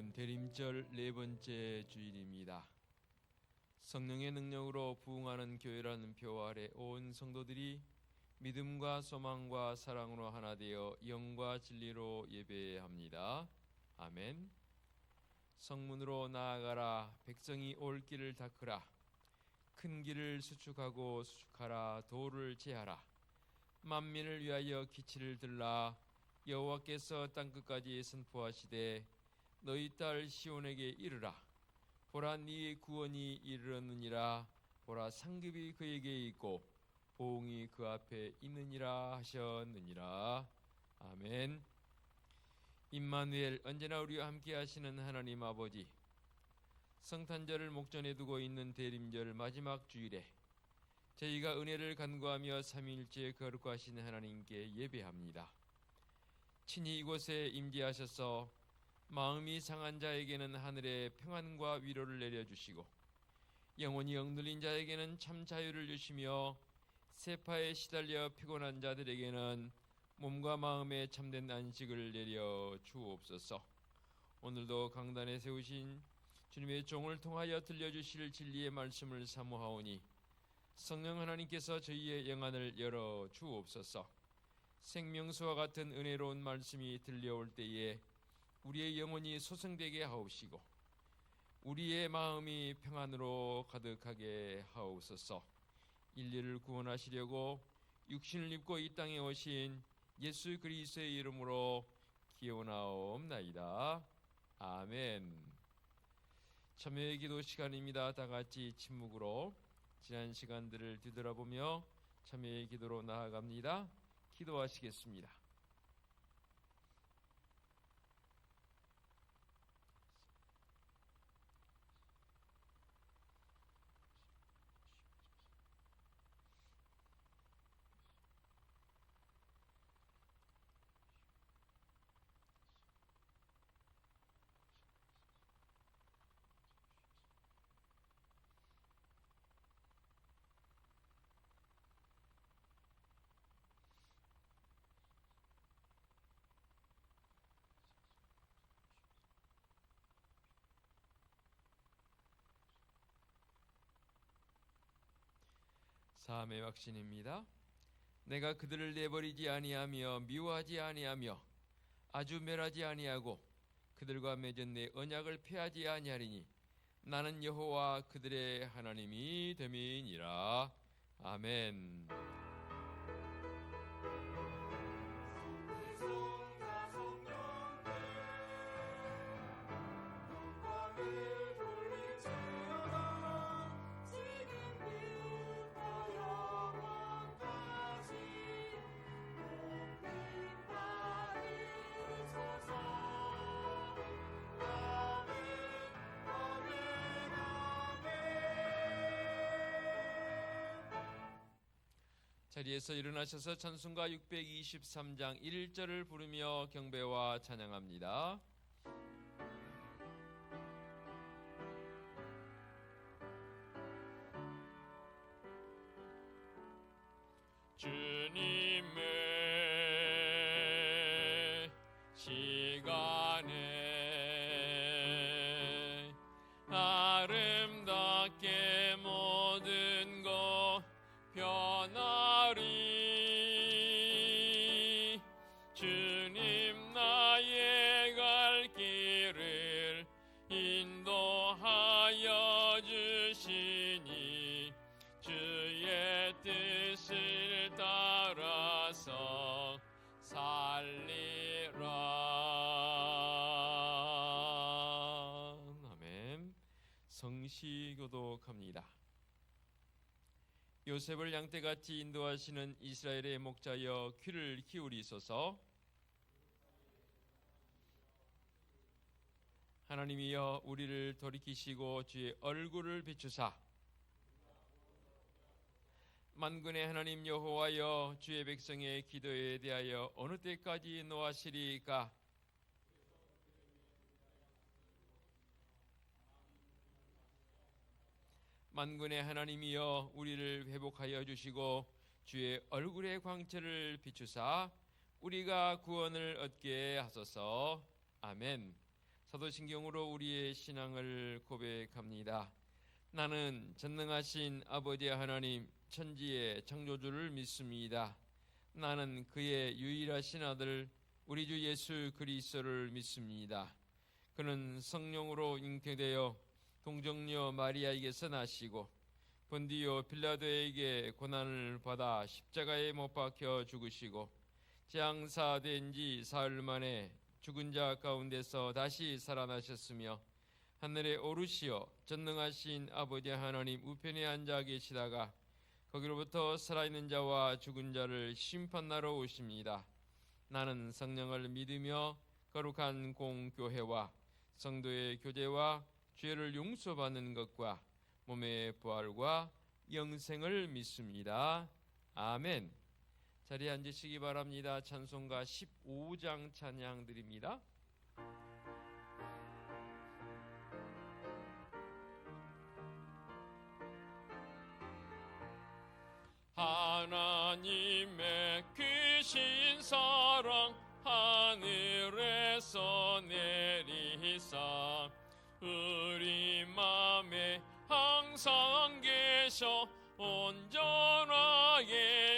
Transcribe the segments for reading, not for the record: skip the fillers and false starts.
오늘은 대림절 네 번째 주일입니다. 성령의 능력으로 부흥하는 교회라는 표 아래 온 성도들이 믿음과 소망과 사랑으로 하나 되어 영과 진리로 예배합니다. 아멘. 성문으로 나아가라. 백성이 올 길을 닦으라. 큰 길을 수축하고 수축하라. 도를 제하라. 만민을 위하여 기치를 들라. 여호와께서 땅끝까지 선포하시되 너희 딸 시온에게 이르라. 보라, 네의 구원이 이르렀느니라. 보라, 상급이 그에게 있고 보응이 그 앞에 있느니라 하셨느니라. 아멘. 임마누엘, 언제나 우리와 함께 하시는 하나님 아버지, 성탄절을 목전에 두고 있는 대림절 마지막 주일에 저희가 은혜를 간구하며 삼위일체 거룩하신 하나님께 예배합니다. 친히 이곳에 임재하셔서 마음이 상한 자에게는 하늘의 평안과 위로를 내려주시고 영혼이 억눌린 자에게는 참 자유를 주시며 세파에 시달려 피곤한 자들에게는 몸과 마음에 참된 안식을 내려 주옵소서. 오늘도 강단에 세우신 주님의 종을 통하여 들려주실 진리의 말씀을 사모하오니 성령 하나님께서 저희의 영안을 열어 주옵소서. 생명수와 같은 은혜로운 말씀이 들려올 때에 우리의 영혼이 소생되게 하옵시고 우리의 마음이 평안으로 가득하게 하옵소서. 인류를 구원하시려고 육신을 입고 이 땅에 오신 예수 그리스도의 이름으로 기원하옵나이다. 아멘. 참여의 기도 시간입니다. 다 같이 침묵으로 지난 시간들을 뒤돌아보며 참여의 기도로 나아갑니다. 기도하시겠습니다. 사함의 확신입니다. 내가 그들을 내버리지 아니하며 미워하지 아니하며 아주 멸하지 아니하고 그들과 맺은 내 언약을 폐하지 아니하리니 나는 여호와 그들의 하나님이 됨이니라. 아멘. 자리에서 일어나셔서 찬송가 623장 1절을 부르며 경배와 찬양합니다. 주님의 시간에 아름답게 모든 것 변하리. 주님 나의 갈 길을 인도하여 주시니 주의 뜻을 따라서 살리라. 아멘. 성시 교독합니다. 요셉을 양떼같이 인도하시는 이스라엘의 목자여 귀를 기울이소서. 하나님이여 우리를 돌이키시고 주의 얼굴을 비추사 만군의 하나님 여호와여 주의 백성의 기도에 대하여 어느 때까지 노하시리까? 만군의 하나님이여 우리를 회복하여 주시고 주의 얼굴의 광채를 비추사 우리가 구원을 얻게 하소서. 아멘. 사도신경으로 우리의 신앙을 고백합니다. 나는 전능하신 아버지 하나님 천지의 창조주를 믿습니다. 나는 그의 유일하신 아들 우리 주 예수 그리스도를 믿습니다. 그는 성령으로 잉태되어 동정녀 마리아에게서 나시고 본디오 빌라도에게 고난을 받아 십자가에 못 박혀 죽으시고 장사된 지 사흘 만에 죽은 자 가운데서 다시 살아나셨으며 하늘에 오르시어 전능하신 아버지 하나님 우편에 앉아 계시다가 거기로부터 살아있는 자와 죽은 자를 심판하러 오십니다. 나는 성령을 믿으며 거룩한 공교회와 성도의 교제와 죄를 용서받는 것과 몸의 부활과 영생을 믿습니다. 아멘. 자리에 앉으시기 바랍니다. 찬송가 15장 찬양 드립니다. 하나님의 크신 사랑 하늘에서 내리사 우리 맘에 항상 계셔 온전하게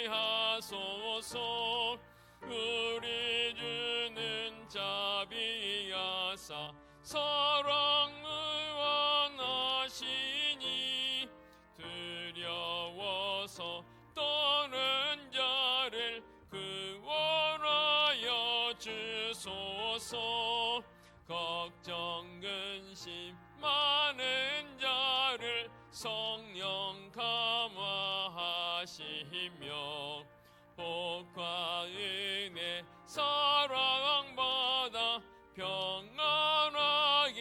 하소서. 우리 주는 자비하사 사랑 무한하시니 두려워서 떠는 자를 구원하여 주소서. 걱정 근심 많은 자를 성령 감화하시며 복과 은혜 사랑받아 평안하게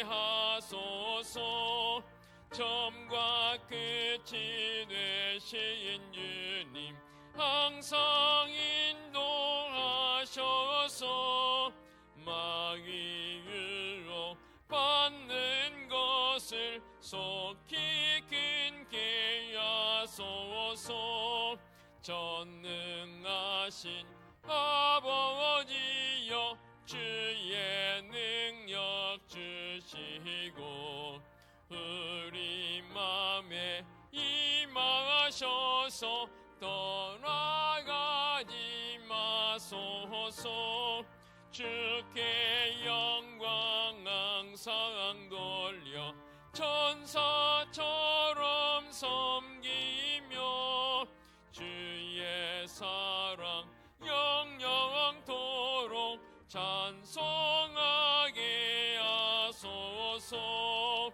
하소서. 처음과 끝이 되신 주님 항상 인도하셔서 마귀 유혹 받는 것을 속히 끊게 하소서. 전능하신 아버지여 주의 능력 주시고 우리 맘에 임하셔서 떠나가지 마소서. 주께 영광 항상 돌려 천사처럼 섬기며 주의 사랑 영영토록 찬송하게 하소서.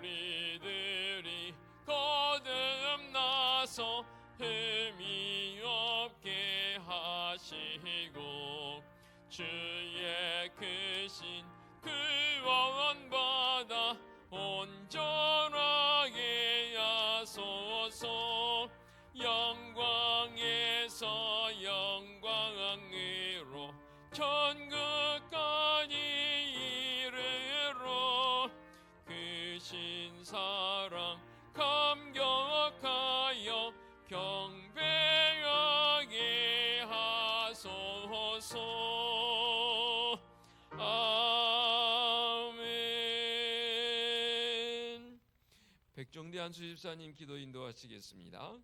우리들이 거듭나서 흠이 없게 하시고 주의 크신 구원받아 온전하게 하소서. 영광에서 영광으로 천국까지 이르러 크신 사랑 감격하여 경배하게 하소서. 아멘. 백종대 한수 집사님 기도 인도하시겠습니다.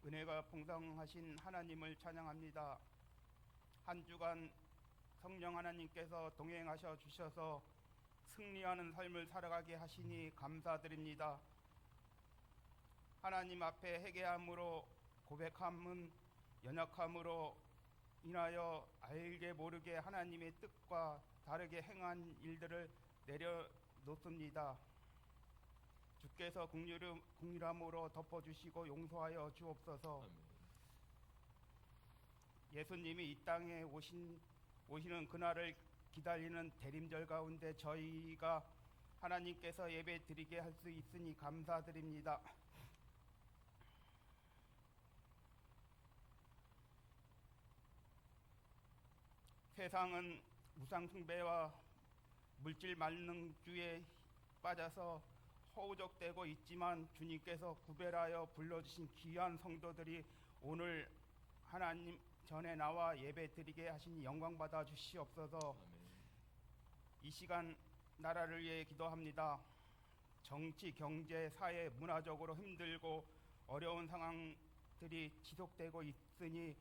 은혜가 풍성하신 하나님을 찬양합니다. 한 주간 성령 하나님께서 동행하셔 주셔서 승리하는 삶을 살아가게 하시니 감사드립니다. 하나님 앞에 회개함으로 고백함은 연약함으로 인하여 알게 모르게 하나님의 뜻과 다르게 행한 일들을 내려놓습니다. 주께서 긍휼함으로 덮어주시고 용서하여 주옵소서. 아멘. 예수님이 이 땅에 오시는 그날을 기다리는 대림절 가운데 저희가 하나님께서 예배 드리게 할 수 있으니 감사드립니다. 세상은 우상 숭배와 물질 만능주의에 빠져서 허우적대고 있지만 주님께서 구별하여 불러주신 귀한 성도들이 오늘 하나님 전에 나와 예배 드리게 하시니 영광 받아 주시옵소서. 아멘. 이 시간 나라를 위해 기도합니다. 정치, 경제, 사회, 문화적으로 힘들고 어려운 상황들이 지속되고 있으니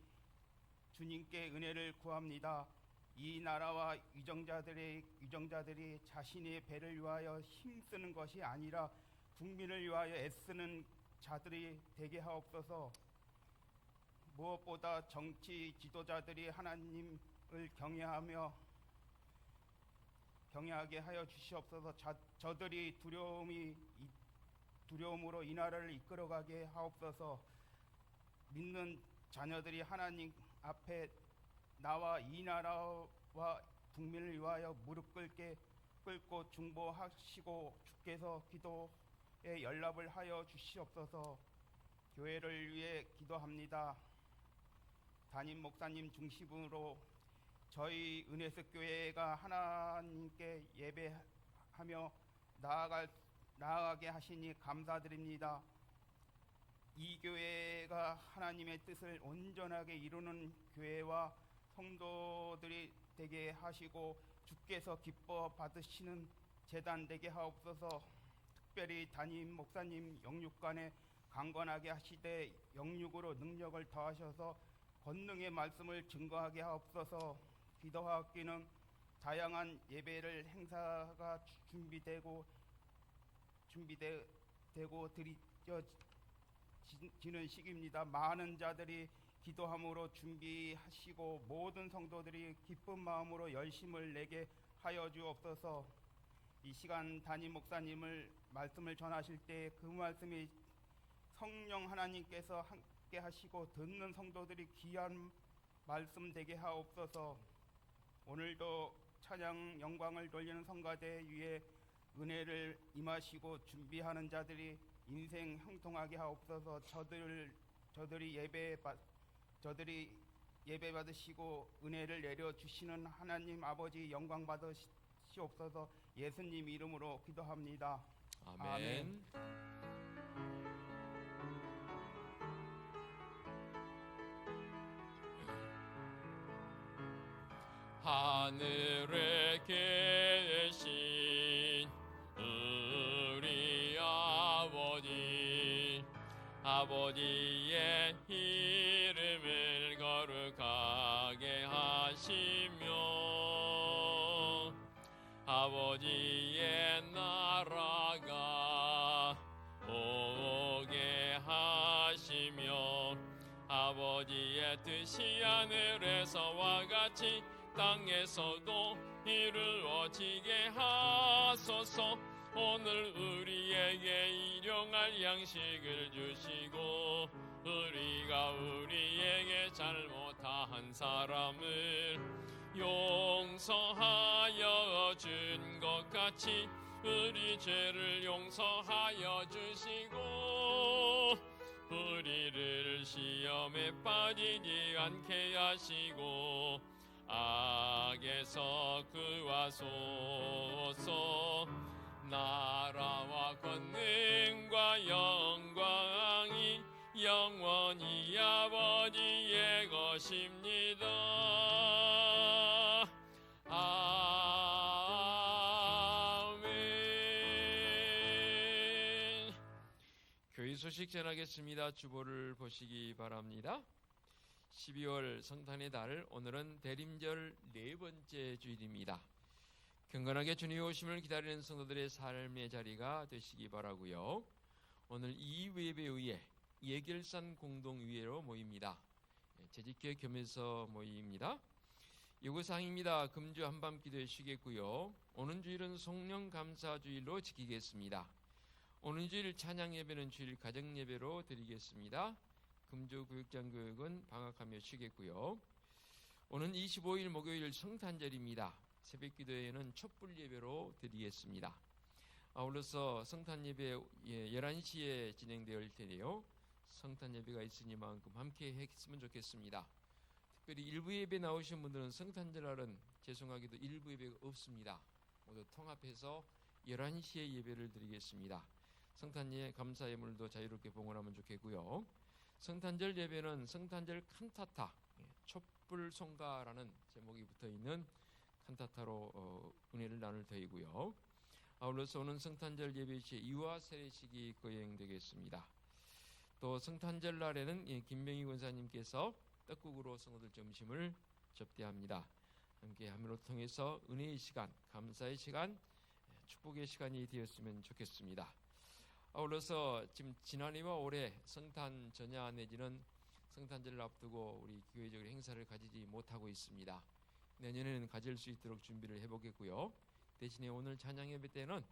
주님께 은혜를 구합니다. 이 나라와 위정자들이 자신의 배를 위하여 힘쓰는 것이 아니라 국민을 위하여 애쓰는 자들이 되게 하옵소서. 무엇보다 정치 지도자들이 하나님을 경외하게 하여 주시옵소서. 저들이 두려움으로 이 나라를 이끌어가게 하옵소서. 믿는 자녀들이 하나님 앞에 나와 이 나라와 국민을 위하여 무릎 꿇고 중보하시고 주께서 기도에 연락을 하여 주시옵소서. 교회를 위해 기도합니다. 담임 목사님 중심으로 저희 은혜석 교회가 하나님께 예배하며 나아가게 하시니 감사드립니다. 이 교회가 하나님의 뜻을 온전하게 이루는 교회와 성도들이 되게 하시고 주께서 기뻐 받으시는 제단 되게 하옵소서. 특별히 담임 목사님 영육간에 강건하게 하시되 영육으로 능력을 더하셔서 권능의 말씀을 증거하게 하옵소서. 기도하기는 다양한 예배를 행사가 준비되고 드려지는 시기입니다. 많은 자들이 기도함으로 준비하시고 모든 성도들이 기쁜 마음으로 열심을 내게 하여 주옵소서. 이 시간 담임 목사님을 말씀을 전하실 때 그 말씀이 성령 하나님께서 함께 하시고 듣는 성도들이 귀한 말씀 되게 하옵소서. 오늘도 찬양 영광을 돌리는 성가대 위에 은혜를 임하시고 준비하는 자들이 인생 형통하게 하옵소서. 저들이 예배 받으시고 은혜를 내려 주시는 하나님 아버지 영광 받으시옵소서. 예수님 이름으로 기도합니다. 아멘. 하늘에 계신 우리 아버지의 이름을 거룩하게 하시며 아버지의 나라가 오게 하시며 아버지의 뜻이 하늘에서와 같이 땅에서도 이루어지게 하소서. 오늘 우리에게 일용할 양식을 주시고 우리가 우리에게 잘못한 사람을 용서하여 준 것 같이 우리 죄를 용서하여 주시고 우리를 시험에 빠지지 않게 하시고 악에서 구하소서. 나라와 권능과 영광이 영원히 아버지의 것입니다. 아멘. 교회 소식 전하겠습니다. 주보를 보시기 바랍니다. 12월 성탄의 달, 오늘은 대림절 네 번째 주일입니다. 경건하게 주님의 오심을 기다리는 성도들의 삶의 자리가 되시기 바라고요. 오늘 이 예배의회 예결산 공동의회로 모입니다. 재직교회 겸해서 모입니다. 요구사항입니다. 금주 한밤 기도에 쉬겠고요. 오는 주일은 성령 감사 주일로 지키겠습니다. 오는 주일 찬양 예배는 주일 가정 예배로 드리겠습니다. 금주 교육장 교육은 방학하며 쉬겠고요. 오는 25일 목요일 성탄절입니다. 새벽 기도회는 촛불 예배로 드리겠습니다. 아울러서 성탄 예배 11시에 진행될 텐데요. 성탄 예배가 있으니만큼 함께 했으면 좋겠습니다. 특별히 일부 예배 나오신 분들은 성탄절날은 죄송하게도 일부 예배가 없습니다. 모두 통합해서 11시에 예배를 드리겠습니다. 성탄예 감사 예물도 자유롭게 봉헌하면 좋겠고요. 성탄절 예배는 성탄절 칸타타, 촛불 송가라는 제목이 붙어 있는 칸타타로 은혜를 나눌 터이고요. 아울러서 오는 성탄절 예배 시에 이화 세례식이 거행되겠습니다. 또 성탄절 날에는 김명희 권사님께서 떡국으로 성도들 점심을 접대합니다. 함께 함으로 통해서 은혜의 시간, 감사의 시간, 축복의 시간이 되었으면 좋겠습니다. 아울러서 지금 지난해와 올해 성탄 전야 내지는 성탄절을 앞두고 우리 교회적으로 행사를 가지지 못하고 있습니다. 내년에는 가질 수 있도록 준비를 해보겠고요. 대신에 오늘 찬양 예배 때는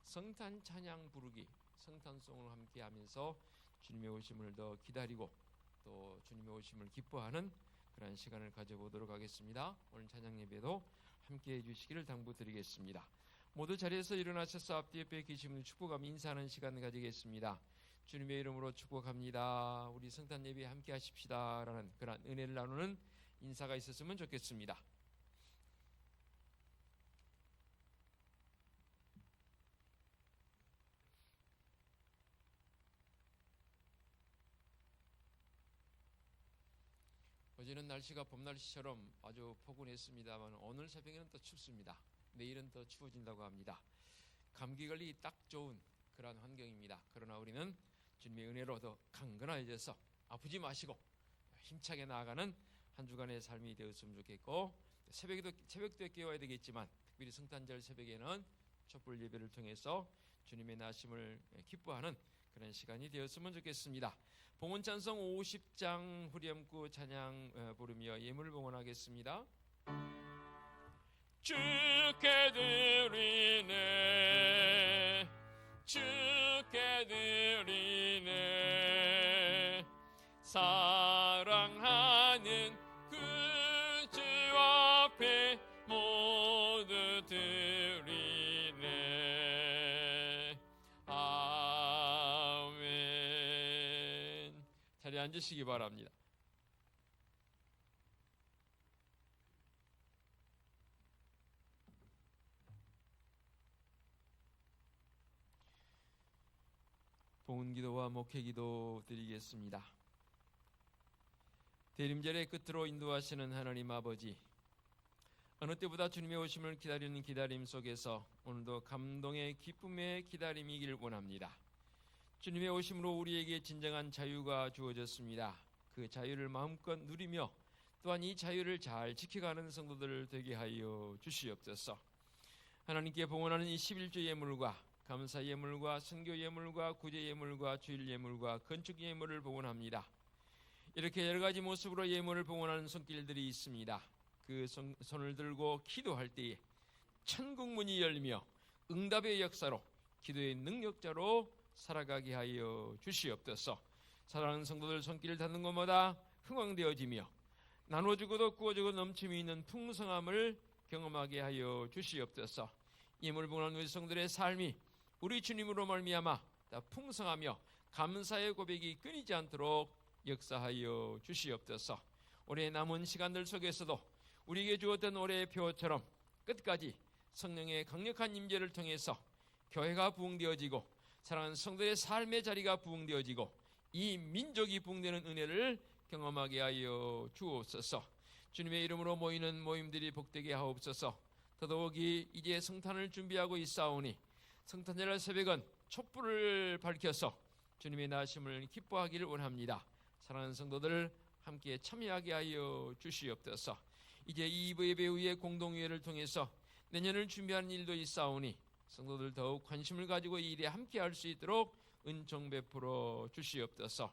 성탄 찬양 부르기, 성탄송을 함께 하면서 주님의 오심을 더 기다리고 또 주님의 오심을 기뻐하는 그런 시간을 가져보도록 하겠습니다. 오늘 찬양 예배도 함께 해주시기를 당부드리겠습니다. 모두 자리에서 일어나셔서 앞뒤 옆에 계신 분 축복하며 인사하는 시간을 가지겠습니다. 주님의 이름으로 축복합니다. 우리 성탄 예배에 함께 하십시다 라는 그런 은혜를 나누는 인사가 있었으면 좋겠습니다. 어제는 날씨가 봄날씨처럼 아주 포근했습니다만 오늘 새벽에는 또 춥습니다. 내일은 더 추워진다고 합니다. 감기 걸리기 딱 좋은 그런 환경입니다. 그러나 우리는 주님의 은혜로 더 강건해져서 아프지 마시고 힘차게 나아가는 한 주간의 삶이 되었으면 좋겠고, 새벽도 깨워야 되겠지만 특별히 성탄절 새벽에는 촛불 예배를 통해서 주님의 나심을 기뻐하는 그런 시간이 되었으면 좋겠습니다. 봉헌 찬송 50장 후렴구 찬양 부르며 예물을 봉헌하겠습니다. 주께 드리네, 주께 드리네, 사랑하는 그 주 앞에 모두 드리네. 아멘. 자리에 앉으시기 바랍니다. 봉헌기도와 목회기도 드리겠습니다. 대림절의 끝으로 인도하시는 하나님 아버지, 어느 때보다 주님의 오심을 기다리는 기다림 속에서 오늘도 감동의 기쁨의 기다림이길 원합니다. 주님의 오심으로 우리에게 진정한 자유가 주어졌습니다. 그 자유를 마음껏 누리며 또한 이 자유를 잘 지켜가는 성도들 되게 하여 주시옵소서. 하나님께 봉헌하는 이 11조 예물과 감사 예물과 선교 예물과 구제 예물과 주일 예물과 건축 예물을 봉헌합니다. 이렇게 여러 가지 모습으로 예물을 봉헌하는 손길들이 있습니다. 그 손을 들고 기도할 때에 천국 문이 열리며 응답의 역사로 기도의 능력자로 살아가게 하여 주시옵소서. 사랑하는 성도들 손길을 닿는 곳마다 흥왕되어지며 나눠주고도 구워주고 넘침이 있는 풍성함을 경험하게 하여 주시옵소서. 예물 봉헌하는 우리 성도들의 삶이 우리 주님으로 말미암아 다 풍성하며 감사의 고백이 끊이지 않도록 역사하여 주시옵소서. 올해 남은 시간들 속에서도 우리에게 주었던 올해의 표처럼 끝까지 성령의 강력한 임재를 통해서 교회가 부흥되어지고 사랑하는 성도의 삶의 자리가 부흥되어지고 이 민족이 부흥되는 은혜를 경험하게 하여 주옵소서. 주님의 이름으로 모이는 모임들이 복되게 하옵소서. 더더욱이 이제 성탄을 준비하고 있사오니 성탄절 새벽은 촛불을 밝혀서 주님의 나심을 기뻐하기를 원합니다. 사랑하는 성도들 함께 참여하게 하여 주시옵소서. 이제 이 예배 후에 공동회의를 통해서 내년을 준비하는 일도 있사오니 성도들 더욱 관심을 가지고 이 일에 함께할 수 있도록 은총 베풀어 주시옵소서.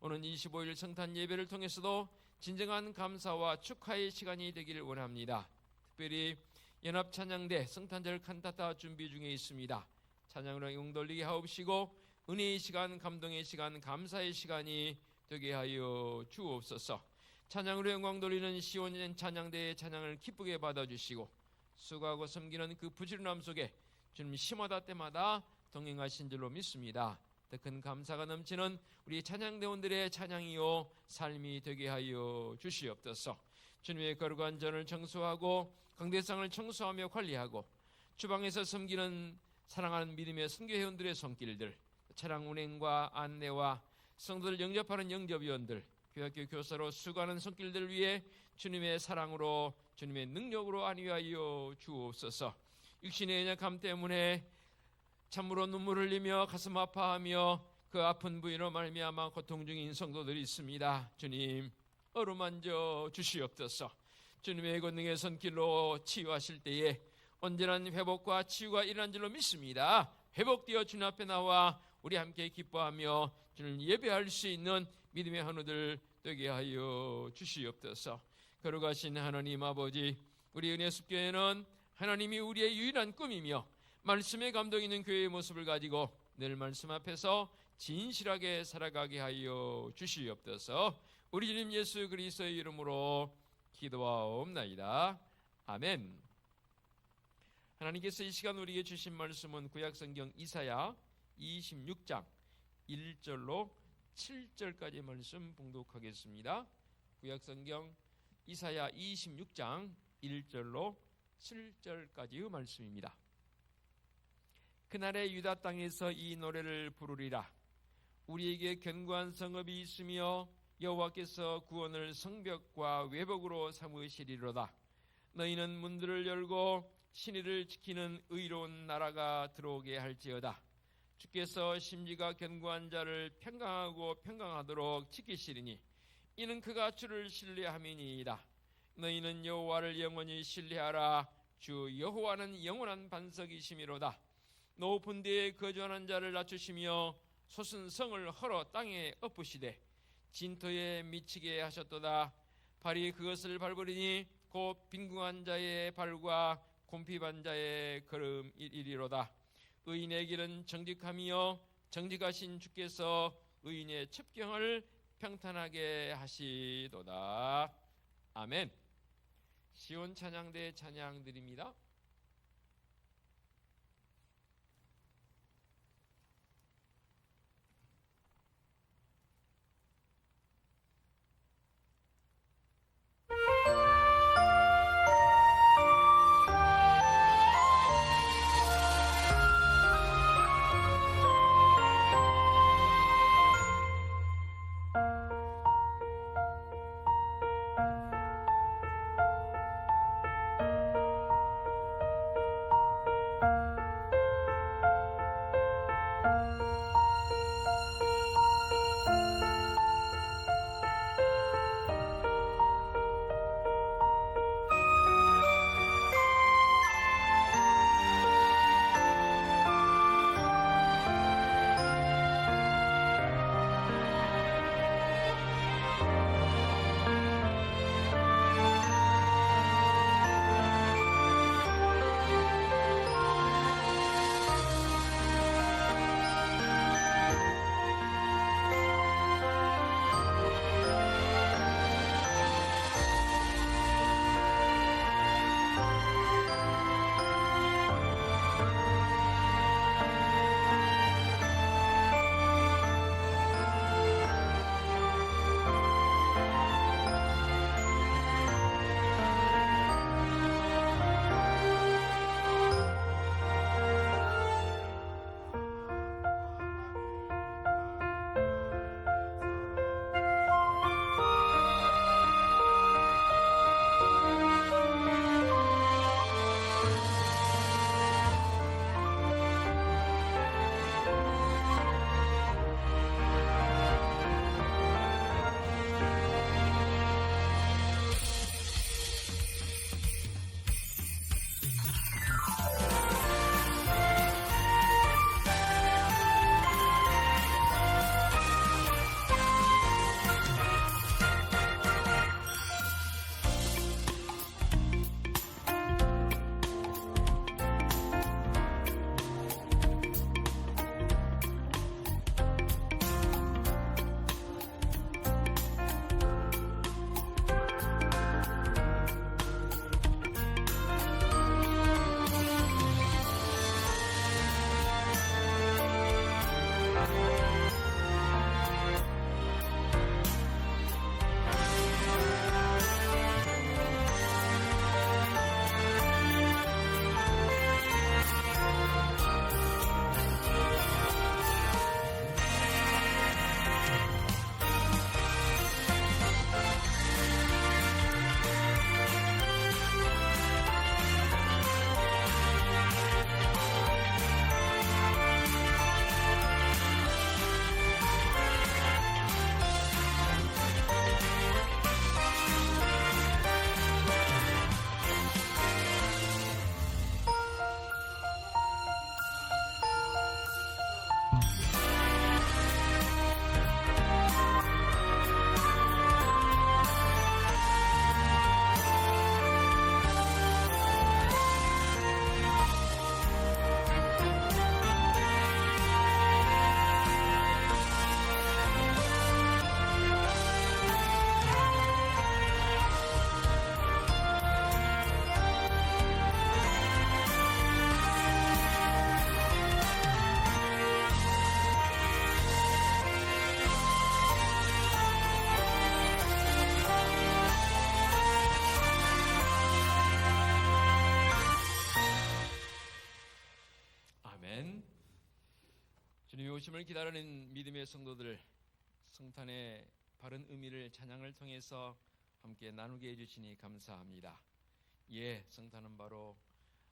오는 25일 성탄 예배를 통해서도 진정한 감사와 축하의 시간이 되기를 원합니다. 특별히 연합찬양대 성탄절 칸타타 준비 중에 있습니다. 찬양으로 용돌리게 하옵시고 은혜의 시간, 감동의 시간, 감사의 시간이 되게 하여 주옵소서. 찬양으로 영광 돌리는 시온 찬양대의 찬양을 기쁘게 받아주시고 수고하고 섬기는 그 부지런함 속에 주님 시마다 때마다 동행하신 줄로 믿습니다. 더 큰 감사가 넘치는 우리 찬양대원들의 찬양이요 삶이 되게 하여 주시옵소서. 주님의 거룩한 전을 청소하고 강대상을 청소하며 관리하고 주방에서 섬기는 사랑하는 믿음의 선교회원들의 손길들 차량 운행과 안내와 성도들 영접하는 영접위원들, 교학교 교사로 수고하는 손길들을 위해 주님의 사랑으로 주님의 능력으로 안위하여 주옵소서. 육신의 연약함 때문에 참으로 눈물을 흘리며 가슴 아파하며 그 아픈 부위로 말미암아 고통 중인 성도들이 있습니다. 주님 어루만져 주시옵소서. 주님의 권능의 손길로 치유하실 때에 온전한 회복과 치유가 일어난 줄로 믿습니다. 회복되어 주님 앞에 나와 우리 함께 기뻐하며 주님을 예배할 수 있는 믿음의 한우들 되게 하여 주시옵소서. 거룩하신 하나님 아버지, 우리 은혜숲교회는 하나님이 우리의 유일한 꿈이며 말씀에 감동 있는 교회의 모습을 가지고 늘 말씀 앞에서 진실하게 살아가게 하여 주시옵소서. 우리 주님 예수 그리스도의 이름으로 기도하옵나이다. 아멘. 하나님께서 이 시간 우리에게 주신 말씀은 구약성경 이사야 26장 1절로 7절까지 말씀 봉독하겠습니다. 구약성경 이사야 26장 1절로 7절까지의 말씀입니다. 그날의 유다 땅에서 이 노래를 부르리라. 우리에게 견고한 성읍이 있으며 여호와께서 구원을 성벽과 외벽으로 삼으시리로다. 너희는 문들을 열고 신의를 지키는 의로운 나라가 들어오게 할지어다. 주께서 심지가 견고한 자를 평강하고 평강하도록 지키시리니 이는 그가 주를 신뢰함이니이다. 너희는 여호와를 영원히 신뢰하라. 주 여호와는 영원한 반석이시미로다. 높은 데에 거주하는 자를 낮추시며 솟은 성을 헐어 땅에 엎으시되 진토에 미치게 하셨도다. 발이 그것을 밟으리니 곧 빈궁한 자의 발과 곰핍한 자의 걸음이리로다. 의인의 길은 정직함이요 정직하신 주께서 의인의 첩경을 평탄하게 하시도다. 아멘. 시온 찬양대 찬양드립니다. 기다리는 믿음의 성도들, 성탄의 바른 의미를 찬양을 통해서 함께 나누게 해주시니 감사합니다. 예, 성탄은 바로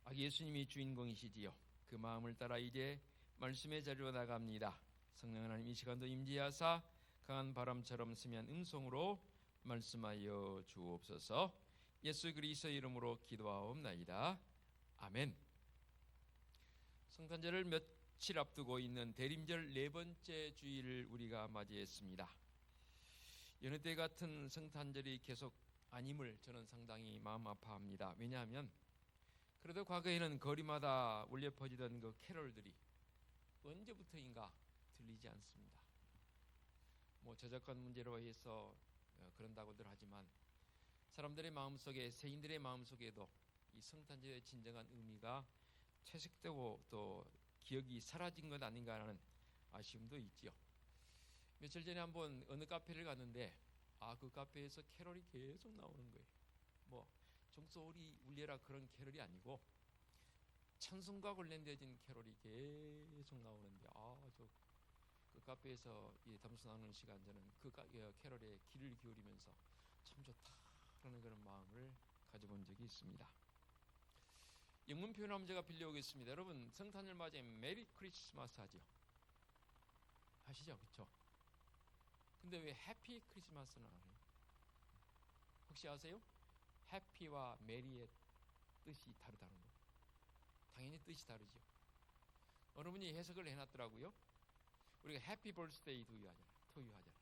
아기 예수님이 주인공이시지요. 그 마음을 따라 이제 말씀의 자리로 나갑니다. 성령 하나님 이 시간도 임재하사 강한 바람처럼 스미한 음성으로 말씀하여 주옵소서. 예수 그리스도의 이름으로 기도하옵나이다. 아멘. 성탄절을 며칠 앞두고 있는 대림절 네 번째 주일을 우리가 맞이했습니다. 여느 때 같은 성탄절이 계속 아님을 저는 상당히 마음 아파합니다. 왜냐하면 그래도 과거에는 거리마다 울려 퍼지던 그 캐롤들이 언제부터인가 들리지 않습니다. 뭐 저작권 문제로 해서 그런다고들 하지만 사람들의 마음속에, 세인들의 마음속에도 이 성탄절의 진정한 의미가 퇴색되고 또 기억이 사라진 것 아닌가 하는 아쉬움도 있지요. 며칠 전에 한번 어느 카페를 갔는데 그 카페에서 캐롤이 계속 나오는 거예요. 뭐 종소리 울려라 그런 캐롤이 아니고 찬송과 관련되어진 캐롤이 계속 나오는데 그 카페에서 담소 나누는 시간 저는 그 캐롤에 귀를 기울이면서 참 좋다라는 그런 마음을 가져본 적이 있습니다. 영문 표현 한번 제가 빌려오겠습니다. 여러분 성탄절 맞이에 메리 크리스마스 하죠? 하시죠, 그렇죠? 근데 왜 해피 크리스마스는 안 해요? 혹시 아세요? 해피와 메리의 뜻이 다르다는 거. 당연히 뜻이 다르죠. 어느 분이 해석을 해놨더라고요. 우리가 해피 벌스데이 토유 하잖아요.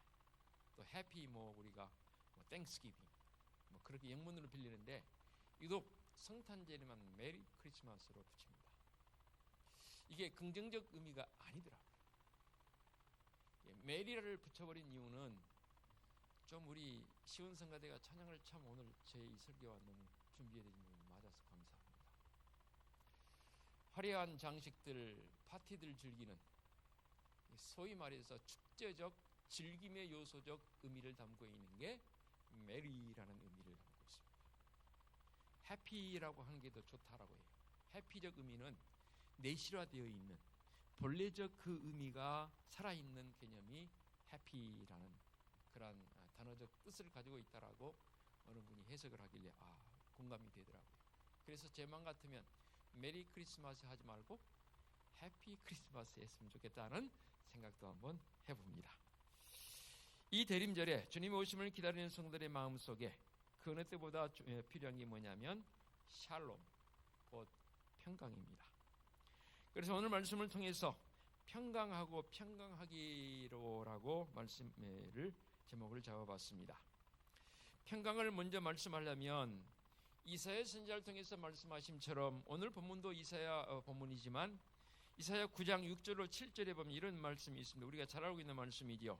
또 해피 우리가 땡스기빙 그렇게 영문으로 빌리는데 유독 성탄절에만 메리 크리스마스로 붙입니다. 이게 긍정적 의미가 아니더라고요. 메리를 붙여버린 이유는 좀 우리 시온성가대가 찬양을 참 오늘 제 이 설교와 너무 준비해드린 부분이 맞아서 감사합니다. 화려한 장식들, 파티들 즐기는 소위 말해서 축제적 즐김의 요소적 의미를 담고 있는 게 메리라는 의미를 담고 있습니다. 해피라고 하는 게 더 좋다라고 해요. 해피적 의미는 내실화되어 있는 본래적 그 의미가 살아있는 개념이 해피라는 그런 단어적 뜻을 가지고 있다라고 어느 분이 해석을 하길래 공감이 되더라고요. 그래서 제 맘 같으면 메리 크리스마스 하지 말고 해피 크리스마스 했으면 좋겠다는 생각도 한번 해봅니다. 이 대림절에 주님의 오심을 기다리는 성도들의 마음속에 그 어느 때보다 필요한 게 뭐냐면 샬롬, 곧 평강입니다. 그래서 오늘 말씀을 통해서 평강하고 평강하기로라고 말씀을 제목을 잡아봤습니다. 평강을 먼저 말씀하려면 이사야 선지자를 통해서 말씀하심처럼 오늘 본문도 이사야 본문이지만 이사야 9장 6절로 7절에 보면 이런 말씀이 있습니다. 우리가 잘 알고 있는 말씀이죠.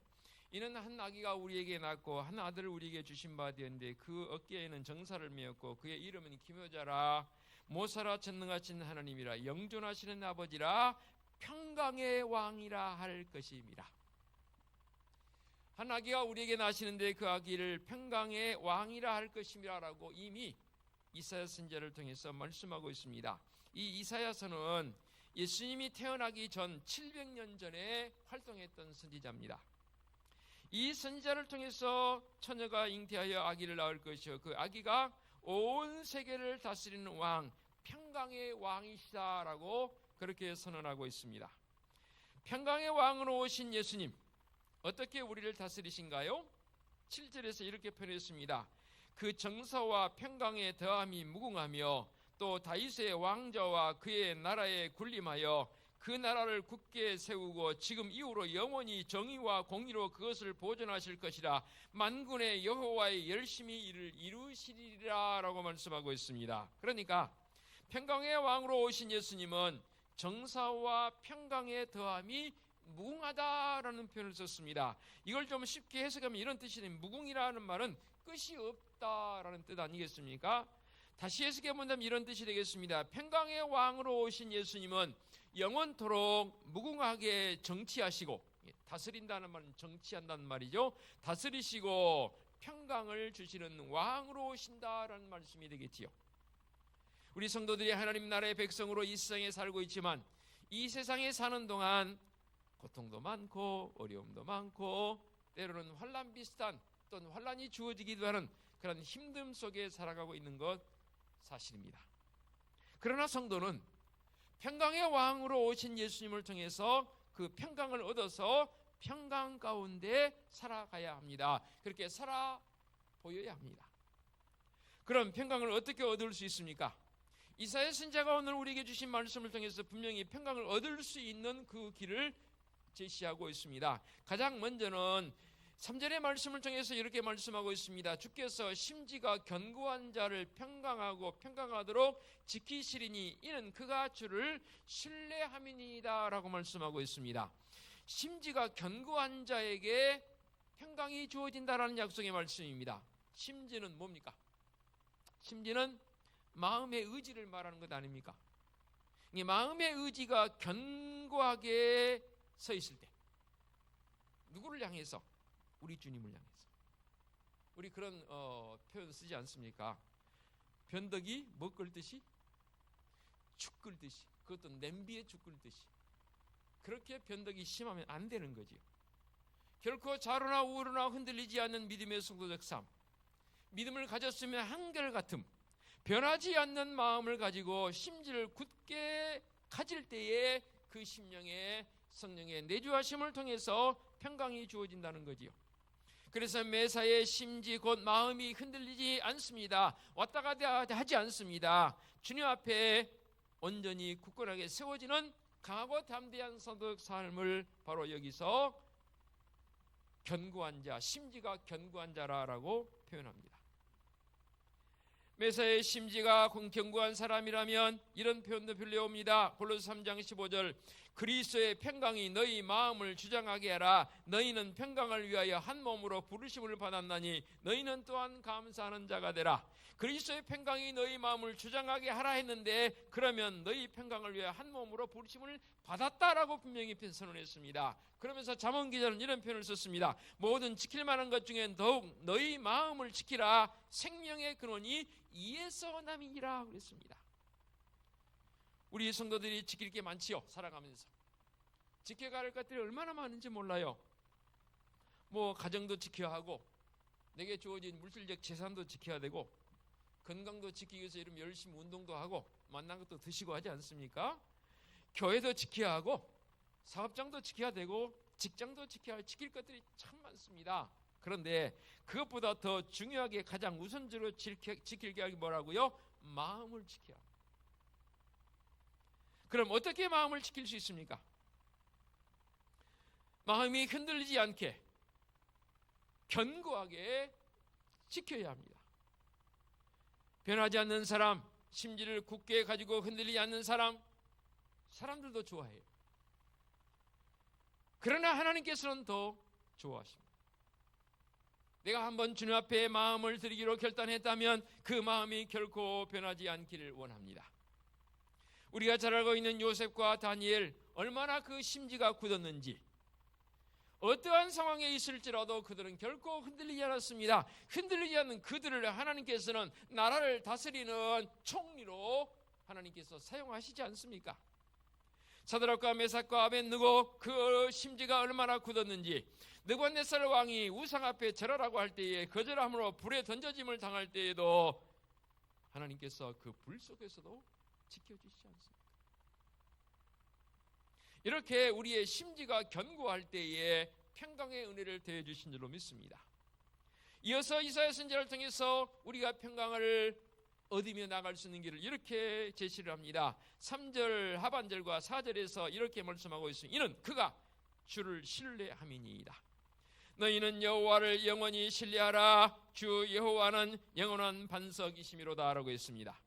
이는 한 아기가 우리에게 낳고 한 아들을 우리에게 주신 바 되었는데 그 어깨에는 정사를 메었고 그의 이름은 기묘자라 모사라 전능하신 하나님이라 영존하시는 아버지라 평강의 왕이라 할 것임이라. 한 아기가 우리에게 나시는데 그 아기를 평강의 왕이라 할 것임이라라고 이미 이사야 선지자를 통해서 말씀하고 있습니다. 이 이사야서는 예수님이 태어나기 전 700년 전에 활동했던 선지자입니다. 이 선지자를 통해서 처녀가 잉태하여 아기를 낳을 것이요 그 아기가 온 세계를 다스리는 왕, 평강의 왕이시다라고 그렇게 선언하고 있습니다. 평강의 왕으로 오신 예수님, 어떻게 우리를 다스리신가요? 7절에서 이렇게 표현했습니다. 그 정사와 평강의 더함이 무궁하며 또 다윗의 왕자와 그의 나라에 군림하여 그 나라를 굳게 세우고 지금 이후로 영원히 정의와 공의로 그것을 보존하실 것이라 만군의 여호와의 열심히 이를 이루시리라 라고 말씀하고 있습니다. 그러니까 평강의 왕으로 오신 예수님은 정사와 평강의 더함이 무궁하다라는 표현을 썼습니다. 이걸 좀 쉽게 해석하면 이런 뜻이에요. 무궁이라는 말은 끝이 없다라는 뜻 아니겠습니까? 다시 해석해 본다면 이런 뜻이 되겠습니다. 평강의 왕으로 오신 예수님은 영원토록 무궁하게 정치하시고, 다스린다는 말은 정치한다는 말이죠. 다스리시고 평강을 주시는 왕으로 오신다라는 말씀이 되겠지요. 우리 성도들이 하나님 나라의 백성으로 이 세상에 살고 있지만 이 세상에 사는 동안 고통도 많고 어려움도 많고 때로는 환난 비슷한 또는 환난이 주어지기도 하는 그런 힘듦 속에 살아가고 있는 것 사실입니다. 그러나 성도는 평강의 왕으로 오신 예수님을 통해서 그 평강을 얻어서 평강 가운데 살아가야 합니다. 그렇게 살아 보여야 합니다. 그럼 평강을 어떻게 얻을 수 있습니까? 이사야 선지자가 오늘 우리에게 주신 말씀을 통해서 분명히 평강을 얻을 수 있는 그 길을 제시하고 있습니다. 가장 먼저는 3절의 말씀을 통해서 이렇게 말씀하고 있습니다. 주께서 심지가 견고한 자를 평강하고 평강하도록 지키시리니 이는 그가 주를 신뢰함이니이다 라고 말씀하고 있습니다. 심지가 견고한 자에게 평강이 주어진다라는 약속의 말씀입니다. 심지는 뭡니까? 심지는 마음의 의지를 말하는 것 아닙니까? 이 마음의 의지가 견고하게 서 있을 때 누구를 향해서? 우리 주님을 향해서. 우리 그런 표현 쓰지 않습니까? 변덕이 뭐 끓듯이? 죽 끓듯이. 그것도 냄비에 죽 끓듯이. 그렇게 변덕이 심하면 안 되는 거지요. 결코 좌로나 우로나 흔들리지 않는 믿음의 성도적 삶, 믿음을 가졌으면 한결같음, 변하지 않는 마음을 가지고 심지를 굳게 가질 때에 그 심령에 성령의 내주하심을 통해서 평강이 주어진다는 거지요. 그래서 매사에 심지 곧 마음이 흔들리지 않습니다. 왔다 갔다 하지 않습니다. 주님 앞에 온전히 굳건하게 세워지는 강하고 담대한 성도적 삶을 바로 여기서 견고한 자, 심지가 견고한 자라고 표현합니다. 매사에 심지가 견고한 사람이라면 이런 표현도 빌려옵니다. 골로새 3장 15절 그리스도의 평강이 너희 마음을 주장하게 하라. 너희는 평강을 위하여 한 몸으로 부르심을 받았나니 너희는 또한 감사하는 자가 되라. 그리스도의 평강이 너희 마음을 주장하게 하라 했는데 그러면 너희 평강을 위하여 한 몸으로 부르심을 받았다라고 분명히 선언했습니다. 그러면서 잠언 기자는 이런 표현을 썼습니다. 모든 지킬 만한 것 중에 더욱 너희 마음을 지키라. 생명의 근원이 이에서 남이니라 그랬습니다. 우리 성도들이 지킬 게 많지요. 살아가면서 지켜야 할 것들이 얼마나 많은지 몰라요. 뭐 가정도 지켜야 하고 내게 주어진 물질적 재산도 지켜야 되고 건강도 지키기 위해서 이러면 열심히 운동도 하고 만난 것도 드시고 하지 않습니까? 교회도 지켜야 하고 사업장도 지켜야 되고 직장도 지킬 것들이 참 많습니다. 그런데 그것보다 더 중요하게 가장 우선적으로 지킬 게 뭐라고요? 마음을 지켜야 합니다. 그럼 어떻게 마음을 지킬 수 있습니까? 마음이 흔들리지 않게 견고하게 지켜야 합니다. 변하지 않는 사람, 심지를 굳게 가지고 흔들리지 않는 사람들도 좋아해요. 그러나 하나님께서는 더 좋아하십니다. 내가 한번 주님 앞에 마음을 드리기로 결단했다면 그 마음이 결코 변하지 않기를 원합니다. 우리가 잘 알고 있는 요셉과 다니엘, 얼마나 그 심지가 굳었는지, 어떠한 상황에 있을지라도 그들은 결코 흔들리지 않았습니다. 흔들리지 않는 그들을 하나님께서는 나라를 다스리는 총리로 하나님께서 사용하시지 않습니까? 사드락과 메삭과 아벳느고 그 심지가 얼마나 굳었는지, 느부갓네살 왕이 우상 앞에 절하라고 할 때에 거절함으로 불에 던져짐을 당할 때에도 하나님께서 그 불 속에서도 지켜주시지 않습니까? 이렇게 우리의 심지가 견고할 때에 평강의 은혜를 더해 주신 줄로 믿습니다. 이어서 이사야 선지자를 통해서 우리가 평강을 얻으며 나갈 수 있는 길을 이렇게 제시를 합니다. 3절 하반절과 4절에서 이렇게 말씀하고 있습니다. 이는 그가 주를 신뢰함이니이다. 너희는 여호와를 영원히 신뢰하라. 주 여호와는 영원한 반석이심이로다 라고 했습니다.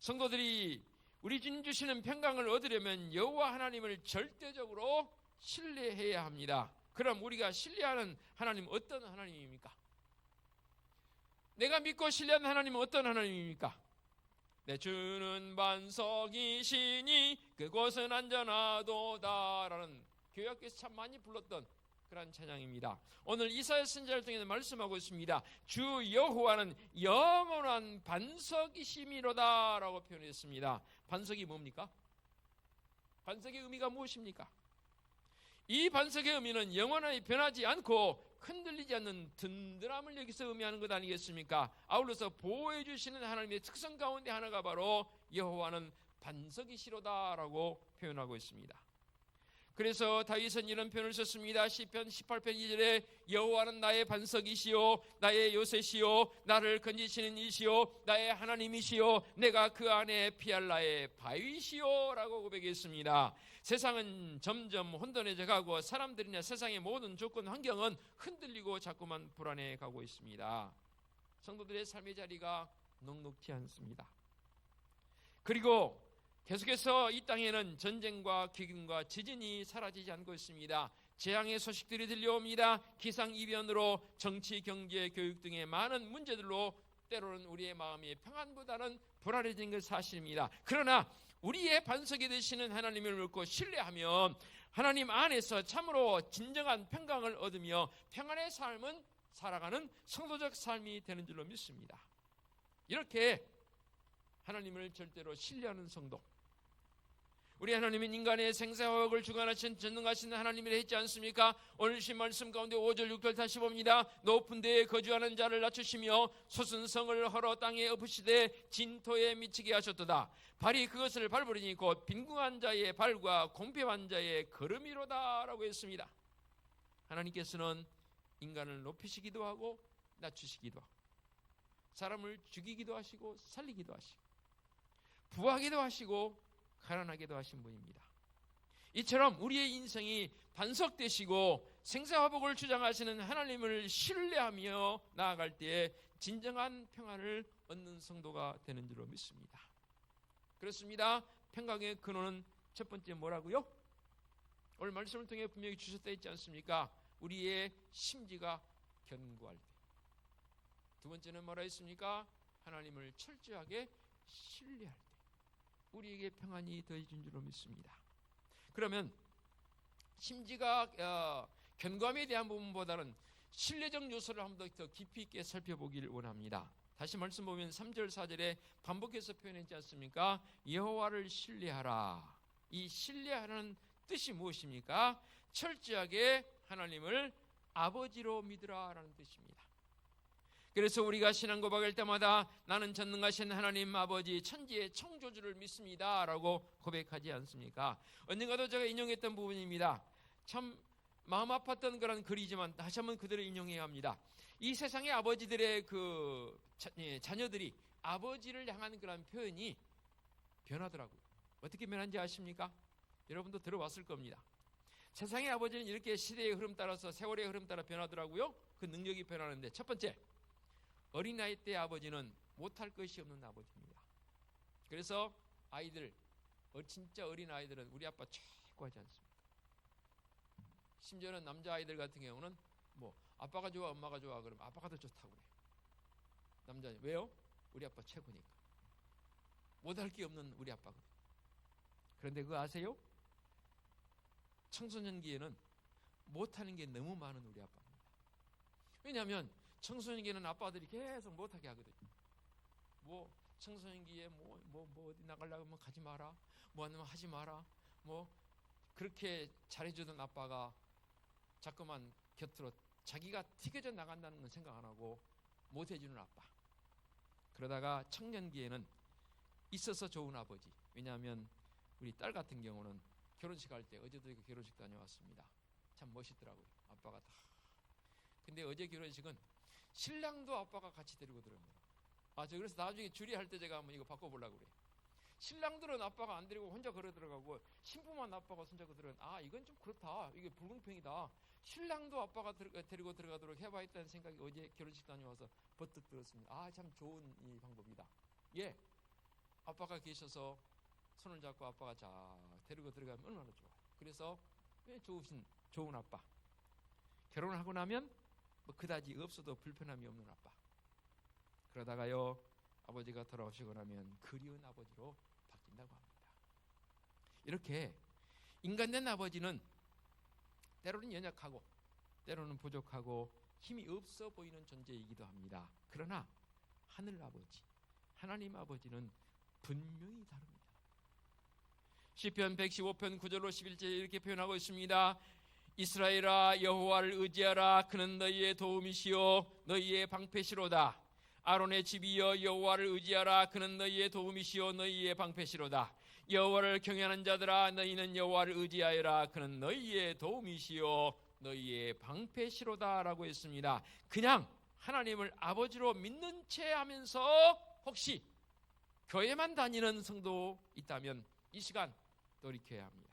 성도들이 우리 주님 주시는 평강을 얻으려면 여호와 하나님을 절대적으로 신뢰해야 합니다. 그럼 우리가 신뢰하는 하나님 어떤 하나님입니까? 내가 믿고 신뢰하는 하나님은 어떤 하나님입니까? 내 주는 반석이시니 그곳은 안전하도다 라는 교회학교에서 참 많이 불렀던 그런 찬양입니다. 오늘 이사야 선지자를 통해서 말씀하고 있습니다. 주 여호와는 영원한 반석이심이로다 라고 표현했습니다. 반석이 뭡니까? 반석의 의미가 무엇입니까? 이 반석의 의미는 영원히 변하지 않고 흔들리지 않는 든든함을 여기서 의미하는 것 아니겠습니까? 아울러서 보호해 주시는 하나님의 특성 가운데 하나가 바로 여호와는 반석이시로다라고 표현하고 있습니다. 그래서 다윗은 이런 표현을 썼습니다. 시편 18편 2절에 여호와는 나의 반석이시요 나의 요새시요 나를 건지시는 이시요 나의 하나님이시요 내가 그 안에 피할 나의 바위시요 라고 고백했습니다. 세상은 점점 혼돈해져 가고 사람들이나 세상의 모든 조건 환경은 흔들리고 자꾸만 불안해 가고 있습니다. 성도들의 삶의 자리가 녹록지 않습니다. 그리고 계속해서 이 땅에는 전쟁과 기근과 지진이 사라지지 않고 있습니다. 재앙의 소식들이 들려옵니다. 기상이변으로 정치, 경제, 교육 등의 많은 문제들로 때로는 우리의 마음이 평안보다는 불안해지는 것 사실입니다. 그러나 우리의 반석이 되시는 하나님을 믿고 신뢰하면 하나님 안에서 참으로 진정한 평강을 얻으며 평안의 삶은 살아가는 성도적 삶이 되는 줄로 믿습니다. 이렇게 하나님을 절대로 신뢰하는 성도, 우리 하나님은 인간의 생사화복을 주관하신 전능하신 하나님이라 했지 않습니까? 오늘 주신 말씀 가운데 5절 6절 다시 봅니다. 높은 데에 거주하는 자를 낮추시며 솟은 성을 헐어 땅에 엎으시되 진토에 미치게 하셨도다. 발이 그것을 밟으리니 곧 빈궁한 자의 발과 공평한 자의 걸음이로다 라고 했습니다. 하나님께서는 인간을 높이시기도 하고 낮추시기도 하고 사람을 죽이기도 하시고 살리기도 하시고 부하기도 하시고 가난하게도 하신 분입니다. 이처럼 우리의 인생이 반석되시고 생사화복을 주장하시는 하나님을 신뢰하며 나아갈 때에 진정한 평안을 얻는 성도가 되는 줄로 믿습니다. 그렇습니다. 평강의 근원은 첫 번째 뭐라고요? 오늘 말씀을 통해 분명히 주셨다 했지 않습니까? 우리의 심지가 견고할 때. 두 번째는 뭐라 했습니까? 하나님을 철저하게 신뢰할 때 우리에게 평안이 더해진 줄로 믿습니다. 그러면 심지가 견고함에 대한 부분보다는 신뢰적 요소를 한 번 더 깊이 있게 살펴보기를 원합니다. 다시 말씀 보면 3절 4절에 반복해서 표현했지 않습니까? 여호와를 신뢰하라. 이 신뢰하는 뜻이 무엇입니까? 철저하게 하나님을 아버지로 믿으라라는 뜻입니다. 그래서 우리가 신앙 고백할 때마다 나는 전능하신 하나님 아버지 천지의 창조주를 믿습니다 라고 고백하지 않습니까? 언젠가도 제가 인용했던 부분입니다. 참 마음 아팠던 그런 글이지만 다시 한번 그대로 인용해야 합니다. 이 세상의 아버지들의 자녀들이 아버지를 향한 그런 표현이 변하더라고요. 어떻게 변한지 아십니까? 여러분도 들어봤을 겁니다. 세상의 아버지는 이렇게 시대의 흐름 따라서 세월의 흐름 따라 변하더라고요. 그 능력이 변하는데 첫 번째, 어린아이 때 아버지는 못할 것이 없는 아버지입니다. 그래서 아이들, 진짜 어린 아이들은 우리 아빠 최고 하지 않습니까? 심지어는 남자아이들 같은 경우는 뭐 아빠가 좋아 엄마가 좋아 그러면 아빠가 더 좋다고 그래요. 남자 왜요? 우리 아빠 최고니까. 못할 게 없는 우리 아빠거든요. 그런데 그거 아세요? 청소년기에는 못하는 게 너무 많은 우리 아빠입니다. 왜냐하면 청소년기에는 아빠들이 계속 못하게 하거든요. 뭐 청소년기에 뭐 어디 나가려고 하면 가지 마라, 뭐 하면 하지 마라, 뭐 그렇게 잘해주던 아빠가 자꾸만 곁으로 자기가 튀겨져 나간다는 건 생각 안 하고 못해주는 아빠. 그러다가 청년기에는 있어서 좋은 아버지. 왜냐하면 우리 딸 같은 경우는 결혼식 할 때 어제도 결혼식 다녀왔습니다. 참 멋있더라고요. 아빠가 다. 근데 어제 결혼식은 신랑도 아빠가 같이 데리고 들어옵니다. 그래서 나중에 주례할 때 제가 한번 이거 바꿔보려고 그래요. 신랑들은 아빠가 안 데리고 혼자 걸어 들어가고 신부만 아빠가 손잡고 들어가는 이건 좀 그렇다. 이게 불공평이다. 신랑도 아빠가 데리고 들어가도록 해봐 했다는 생각이 어제 결혼식 다녀와서 버뜩 들었습니다. 참 좋은 이 방법이다. 예, 아빠가 계셔서 손을 잡고 아빠가 데리고 들어가면 얼마나 좋아요. 그래서 좋은 아빠. 결혼을 하고 나면 뭐 그다지 없어도 불편함이 없는 아빠. 그러다가요 아버지가 돌아오시고 나면 그리운 아버지로 바뀐다고 합니다. 이렇게 인간된 아버지는 때로는 연약하고 때로는 부족하고 힘이 없어 보이는 존재이기도 합니다. 그러나 하늘 아버지, 하나님 아버지는 분명히 다릅니다. 시편 115편 9절로 11절 이렇게 표현하고 있습니다. 이스라엘아 여호와를 의지하라. 그는 너희의 도움이시요 너희의 방패시로다. 아론의 집이여 여호와를 의지하라. 그는 너희의 도움이시요 너희의 방패시로다. 여호와를 경외하는 자들아 너희는 여호와를 의지하여라. 그는 너희의 도움이시요 너희의 방패시로다 라고 했습니다. 그냥 하나님을 아버지로 믿는 채 하면서 혹시 교회만 다니는 성도 있다면 이 시간 돌이켜야 합니다.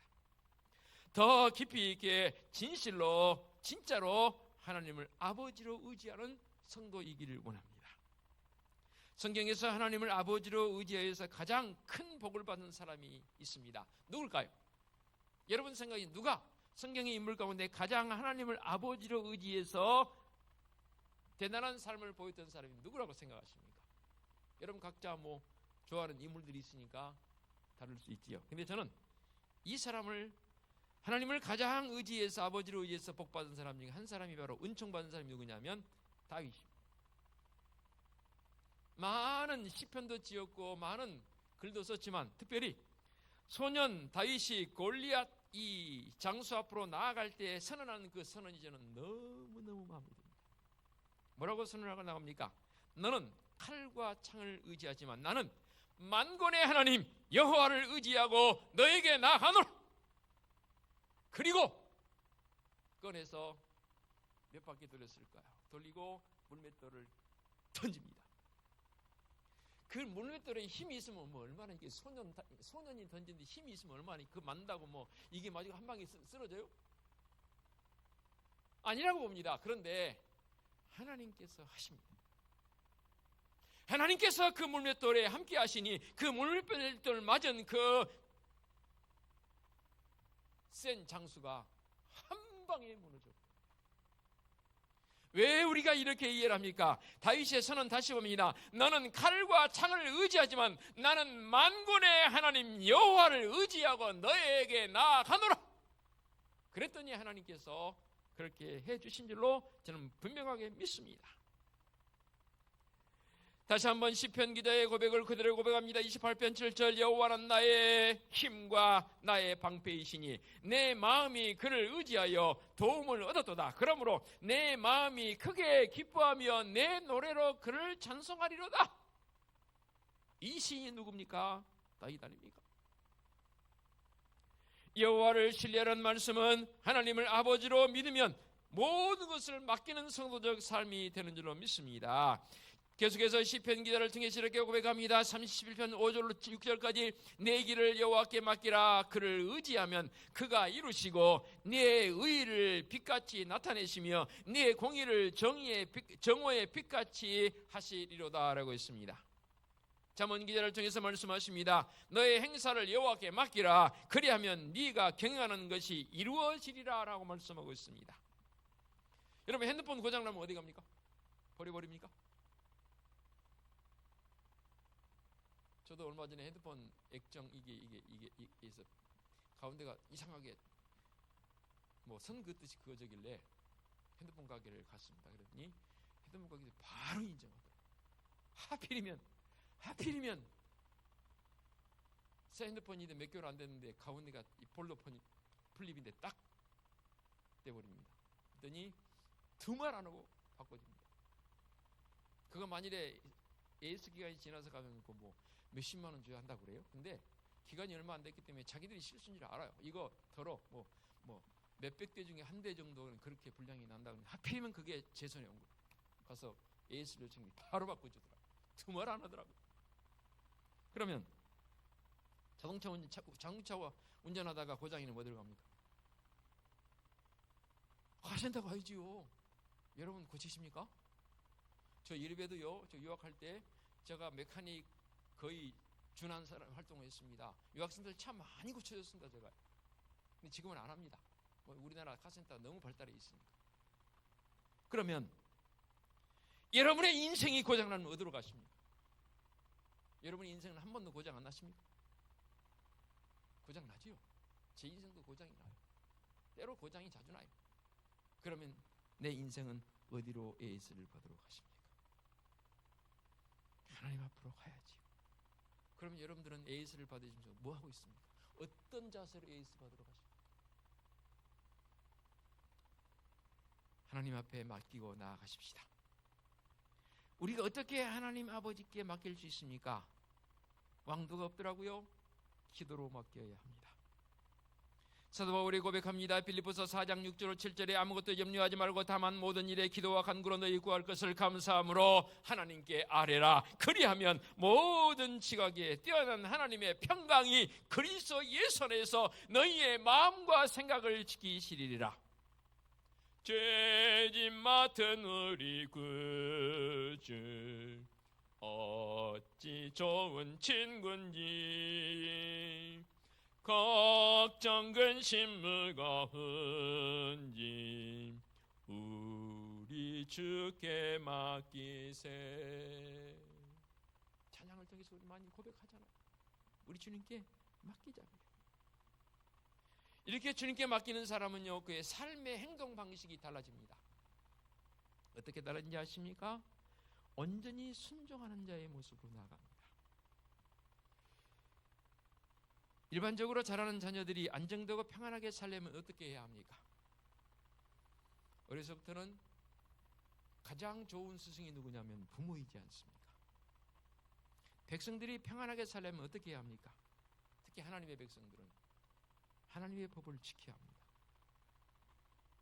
더 깊이 있게 진실로 진짜로 하나님을 아버지로 의지하는 성도이기를 원합니다. 성경에서 하나님을 아버지로 의지하여서 가장 큰 복을 받은 사람이 있습니다. 누굴까요? 여러분 생각에 누가 성경의 인물 가운데 가장 하나님을 아버지로 의지해서 대단한 삶을 보였던 사람이 누구라고 생각하십니까? 여러분 각자 뭐 좋아하는 인물들이 있으니까 다를 수 있지요. 근데 저는 이 사람을 하나님을 가장 의지해서 아버지로 의지해서 복받은 사람 중에 한 사람이 바로 은총받은 사람이 누구냐면 다윗입니다. 많은 시편도 지었고 많은 글도 썼지만 특별히 소년 다윗이 골리앗 이 장수 앞으로 나아갈 때 선언하는 그 선언이 저는 너무너무 마음에 듭니다. 뭐라고 선언하고 나갑니까? 너는 칼과 창을 의지하지만 나는 만군의 하나님 여호와를 의지하고 너에게 나아가노라. 그리고 꺼내서 몇 바퀴 돌렸을까요? 돌리고 물맷돌을 던집니다. 그 물맷돌에 힘이 있으면 뭐 얼마나 이게 소년이 던진데 힘이 있으면 얼마나 그 만다고 뭐 이게 마지막 한 방에 쓰러져요? 아니라고 봅니다. 그런데 하나님께서 하십니다. 하나님께서 그 물맷돌에 함께 하시니 그 물맷돌 맞은 그 센 장수가 한 방에 무너져. 왜 우리가 이렇게 이해를 합니까? 다윗의 선언 다시 봅니다. 너는 칼과 창을 의지하지만 나는 만군의 하나님 여호와를 의지하고 너에게 나아가노라. 그랬더니 하나님께서 그렇게 해주신 줄로 저는 분명하게 믿습니다. 다시 한번 시편 기자의 고백을 그대로 고백합니다. 28편 7절 여호와는 나의 힘과 나의 방패이시니 내 마음이 그를 의지하여 도움을 얻었도다. 그러므로 내 마음이 크게 기뻐하며 내 노래로 그를 찬송하리로다. 이 시인이 누굽니까? 다윗 아닙니까? 여호와를 신뢰하는 말씀은 하나님을 아버지로 믿으면 모든 것을 맡기는 성도적 삶이 되는 줄로 믿습니다. 계속해서 시편 기자를 통해 이렇게 고백합니다. 31편 5절로 6절까지 내 길을 여호와께 맡기라. 그를 의지하면 그가 이루시고 네 의를 빛같이 나타내시며 네 공의를 정오의 빛같이 하시리로다 라고 했습니다. 잠언 기자를 통해서 말씀하십니다. 너의 행사를 여호와께 맡기라. 그리하면 네가 경영하는 것이 이루어지리라 라고 말씀하고 있습니다. 여러분 핸드폰 고장나면 어디 갑니까? 버려버립니까? 저도 얼마 전에 핸드폰 액정 이게 있어 가운데가 이상하게 뭐 선 긋듯이 그어져길래 핸드폰 가게를 갔습니다. 그랬더니 핸드폰 가게에서 바로 인정하더라고요. 하필이면 새 핸드폰인데 몇 개월 안 됐는데 가운데가 이 볼로폰이 플립인데 딱 떼버립니다. 그랬더니 두 말 안 하고 바꿔줍니다. 그거 만일에 AS 기간이 지나서 가면 뭐 몇십만 원 줘야 한다고 그래요. 근데 기간이 얼마 안 됐기 때문에 자기들이 실수인 줄 알아요. 이거 더러 뭐 몇백 대 중에 한 대 정도는 그렇게 불량이 난다고 하필이면 그게 제 손에 온 거예요. 가서 AS 요청이 바로 바꿔주더라고요. 두 말 안 하더라고요. 그러면 자동차 운전하다가 고장이면 어디로 갑니까? 하신다고 하지요. 여러분 고치십니까? 저 일베도요. 저 유학할 때 제가 메카닉 거의 준한 사람 활동을 했습니다. 유학생들 차 많이 고쳐줬습니다. 제가. 근데 지금은 안 합니다. 우리나라 카센터가 너무 발달해 있으니까. 그러면 여러분의 인생이 고장나면 어디로 가십니까? 여러분의 인생은 한 번도 고장 안 나십니까? 고장 나지요. 제 인생도 고장이 나요. 때로 고장이 자주 나요. 그러면 내 인생은 어디로 AS를 받으러 가십니까? 하나님 앞으로 가야지요. 그러면 여러분들은 AS를 받으시면서 뭐 하고 있습니까? 어떤 자세로 AS 받으러 가십니까? 하나님 앞에 맡기고 나아가십시다. 우리가 어떻게 하나님 아버지께 맡길 수 있습니까? 왕도가 없더라고요. 기도로 맡겨야 합니다. 사도 바울이 고백합니다. 빌립보서 4장 6절 7절에 아무것도 염려하지 말고 다만 모든 일에 기도와 간구로 너희 구할 것을 감사함으로 하나님께 아뢰라. 그리하면 모든 지각에 뛰어난 하나님의 평강이 그리스도 예수 안에서 너희의 마음과 생각을 지키시리라. 죄짐 맡은 우리 구주 어찌 좋은 친구인지 걱정 근심 무거운지 우리 주께 맡기세. 찬양을 통해서 우리 많이 고백하잖아요. 우리 주님께 맡기자고요. 이렇게 주님께 맡기는 사람은요, 그의 삶의 행동 방식이 달라집니다. 어떻게 다른지 아십니까? 온전히 순종하는 자의 모습으로 나아갑니다. 일반적으로 자라는 자녀들이 안정되고 평안하게 살려면 어떻게 해야 합니까? 어려서부터는 가장 좋은 스승이 누구냐면 부모이지 않습니까? 백성들이 평안하게 살려면 어떻게 해야 합니까? 특히 하나님의 백성들은 하나님의 법을 지켜야 합니다.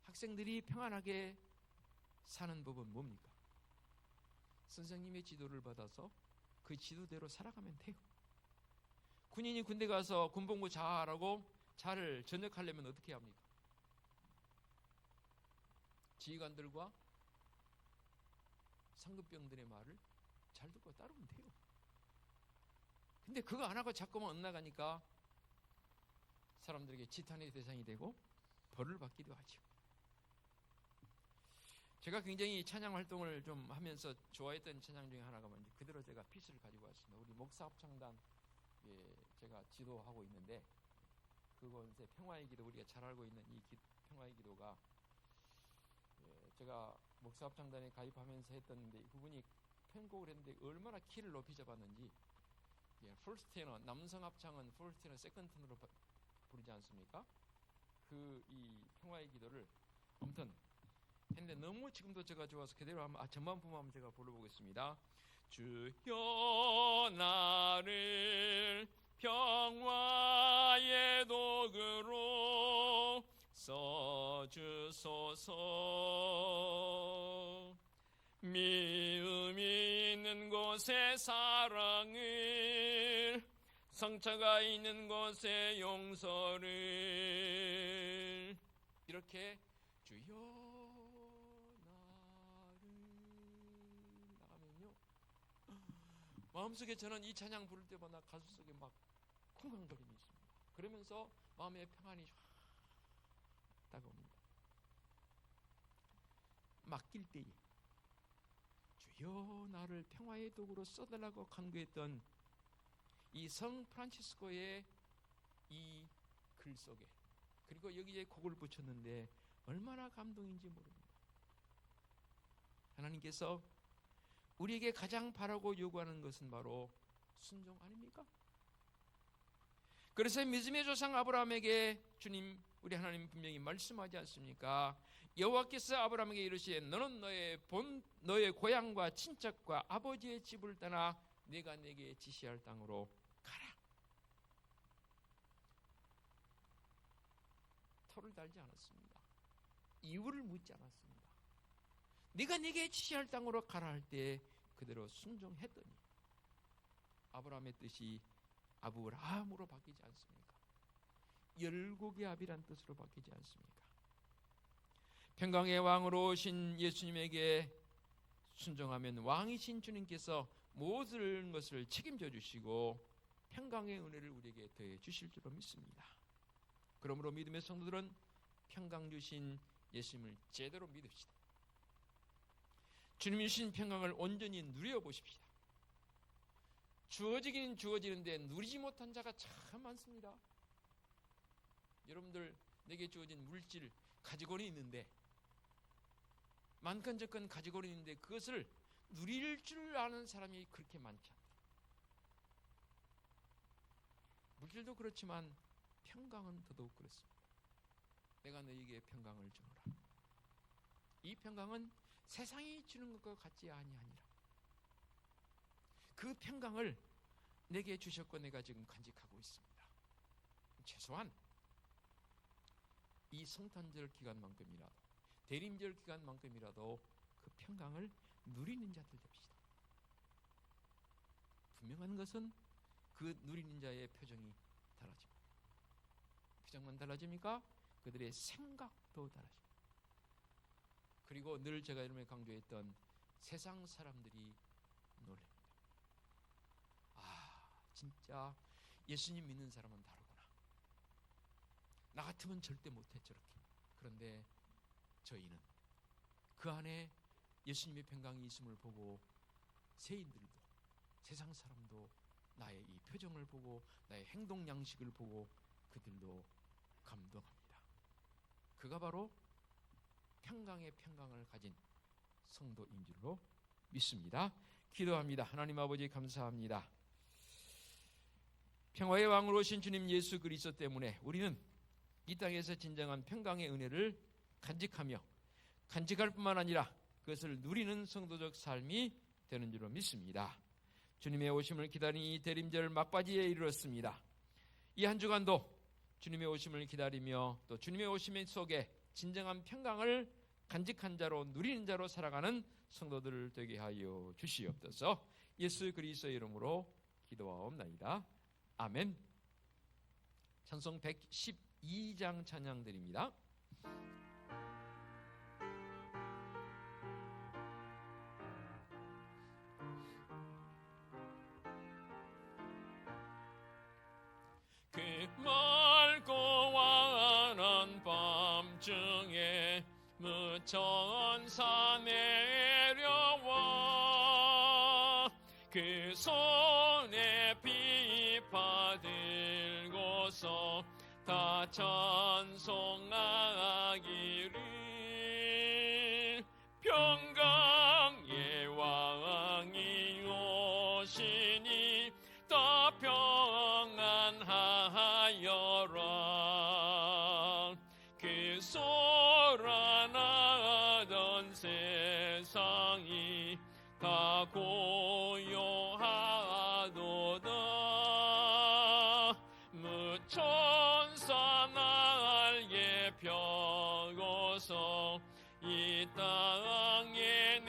학생들이 평안하게 사는 법은 뭡니까? 선생님의 지도를 받아서 그 지도대로 살아가면 돼요. 군인이 군대 가서 군복무 잘하고 잘 전역하려면 어떻게 합니까? 지휘관들과 상급병들의 말을 잘 듣고 따르면 돼요. 근데 그거 안 하고 자꾸만 엇나가니까 사람들에게 지탄의 대상이 되고 벌을 받기도 하죠. 제가 굉장히 찬양 활동을 좀 하면서 좋아했던 찬양 중에 하나가 뭔지 그대로 제가 피스를 가지고 왔습니다. 우리 목사 합창단 제가 지도하고 있는데 그곳에 평화의 기도, 우리가 잘 알고 있는 이 평화의 기도가 제가 목사 합창단에 가입하면서 했던데 그분이 편곡을 했는데 얼마나 키를 높이 잡았는지 풀스 테너, 남성 합창은 풀스 테너 세컨드 테너로 부르지 않습니까? 이 평화의 기도를 아무튼 했는데 너무 지금도 제가 좋아서 그대로 한번 전반부만 제가 불러보겠습니다. 주여 나를 평화의 도구로 써주소서. 미움이 있는 곳에 사랑을, 상처가 있는 곳에 용서를, 이렇게 주여 나를 나가면요, 마음속에 저는 이 찬양 부를 때마다 가슴속에 막 쿵쾅거림이 있습니다. 그러면서 마음의 평안이 확 다가옵니다. 맡길 때에 주여 나를 평화의 도구로 써달라고 간구했던 이 성 프란치스코의 이 글 속에, 그리고 여기에 곡을 붙였는데 얼마나 감동인지 모릅니다. 하나님께서 우리에게 가장 바라고 요구하는 것은 바로 순종 아닙니까? 그래서 믿음의 조상 아브라함에게 주님, 우리 하나님 분명히 말씀하지 않습니까? 여호와께서 아브라함에게 이르시되 너는 너의 고향과 친척과 아버지의 집을 떠나 내가 내게 지시할 땅으로 가라. 토를 달지 않았습니다. 이유를 묻지 않았습니다. 네가 내게 지시할 땅으로 가라 할 때 그대로 순종했더니 아브라함의 뜻이 아브라함으로 바뀌지 않습니까? 열국의 아비란 뜻으로 바뀌지 않습니까? 평강의 왕으로 오신 예수님에게 순종하면 왕이신 주님께서 모든 것을 책임져 주시고 평강의 은혜를 우리에게 더해 주실 줄로 믿습니다. 그러므로 믿음의 성도들은 평강 주신 예수님을 제대로 믿읍시다. 주님이 주신 평강을 온전히 누려보십시다. 주어지긴 주어지는데 누리지 못한 자가 참 많습니다. 여러분들 내게 주어진 물질 가지고는 있는데, 많건적건 가지고는 있는데 그것을 누릴 줄 아는 사람이 그렇게 많지 않다. 물질도 그렇지만 평강은 더더욱 그렇습니다. 내가 너에게 평강을 주노라. 이 평강은 세상이 주는 것과 같지 아니하니라. 그 평강을 내게 주셨고 내가 지금 간직하고 있습니다. 최소한 이 성탄절 기간만큼이라도, 대림절 기간만큼이라도 그 평강을 누리는 자들 됩시다. 분명한 것은 그 누리는 자의 표정이 달라집니다. 표정만 달라집니까? 그들의 생각도 달라집니다. 그리고 늘 제가 이름에 강조했던 세상 사람들이 놀랍니다. 아, 진짜 예수님 믿는 사람은 다르구나. 나 같으면 절대 못해 저렇게. 그런데 저희는 그 안에 예수님의 평강이 있음을 보고 세인들도, 세상 사람도 나의 이 표정을 보고 나의 행동 양식을 보고 그들도 감동합니다. 그가 바로 평강의 평강을 가진 성도인 줄로 믿습니다. 기도합니다. 하나님 아버지 감사합니다. 평화의 왕으로 오신 주님 예수 그리스도 때문에 우리는 이 땅에서 진정한 평강의 은혜를 간직하며 간직할 뿐만 아니라 그것을 누리는 성도적 삶이 되는 줄로 믿습니다. 주님의 오심을 기다리는 이 대림절 막바지에 이르렀습니다. 이 한 주간도 주님의 오심을 기다리며 또 주님의 오심 속에 진정한 평강을 간직한 자로 누리는 자로 살아가는 성도들 되게 하여 주시옵소서. 예수 그리스도의 이름으로 기도하옵나이다. 아멘. 찬송 112장 찬양드립니다. 그 맑고 환한 밤중에 무천사 내려와 그 손에 비파 들고서 다 찬송하기를 평강의 왕이 오시니 다 평안하여라. 그 소란하던 세상이 다 고요하도다. 무천사 날개 펴고서 이 땅에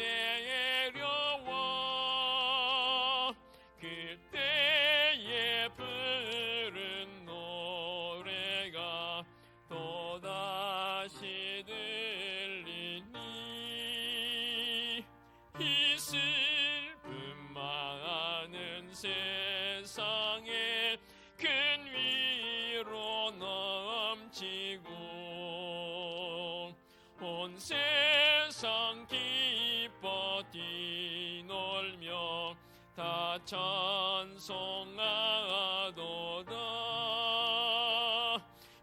내려와 그때에 부른 노래가 또다시 들리니 이 슬픔 많은 세상에 큰 위로 넘치고 온 세상 기뻐 뛰놀며 다 찬송하도다.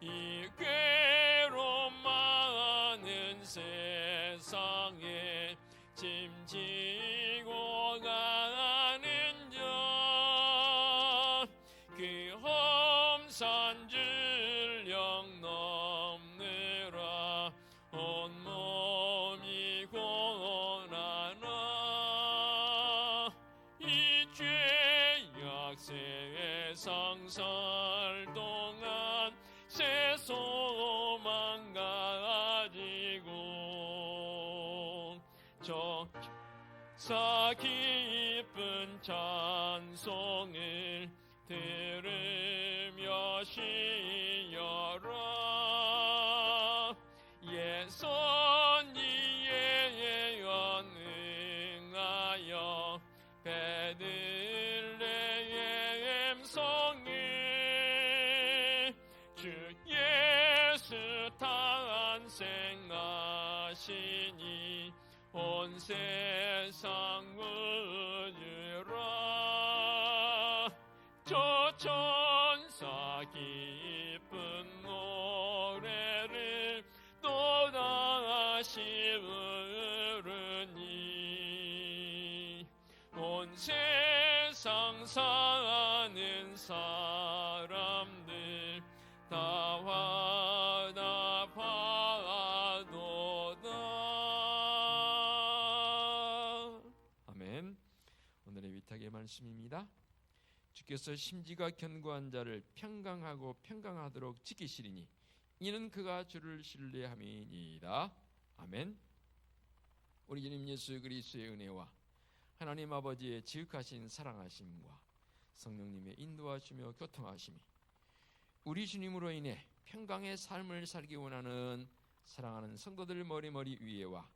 이 괴로움 많은 세상에 짐지고 가는 자 그 험산 줄령 넘느라 온몸이 고난아. 이 죄악 세상 살 동안 새 소망 가지고 사 기쁜 찬송을 들으며 쉬어라. 예선이에 연응하여 베들레헴 성에 주 예수 탄생하시니 온 세상 울으라. 저 천사 기쁜 노래를 또다시 부르니 온 세상 사는 사람들 다 화답하도다. 오늘의 위탁의 말씀입니다. 주께서 심지가 견고한 자를 평강하고 평강하도록 지키시리니 이는 그가 주를 신뢰함이니이다. 아멘. 우리 주님 예수 그리스도의 은혜와 하나님 아버지의 지극하신 사랑하심과 성령님의 인도하시며 교통하심이 우리 주님으로 인해 평강의 삶을 살기 원하는 사랑하는 성도들 머리머리 위에와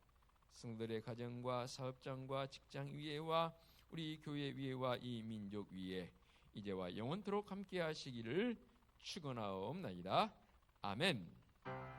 성도들의 가정과 사업장과 직장 위에와 우리 교회 위에와 이 민족 위에 이제와 영원토록 함께 하시기를 축원하옵나이다. 아멘.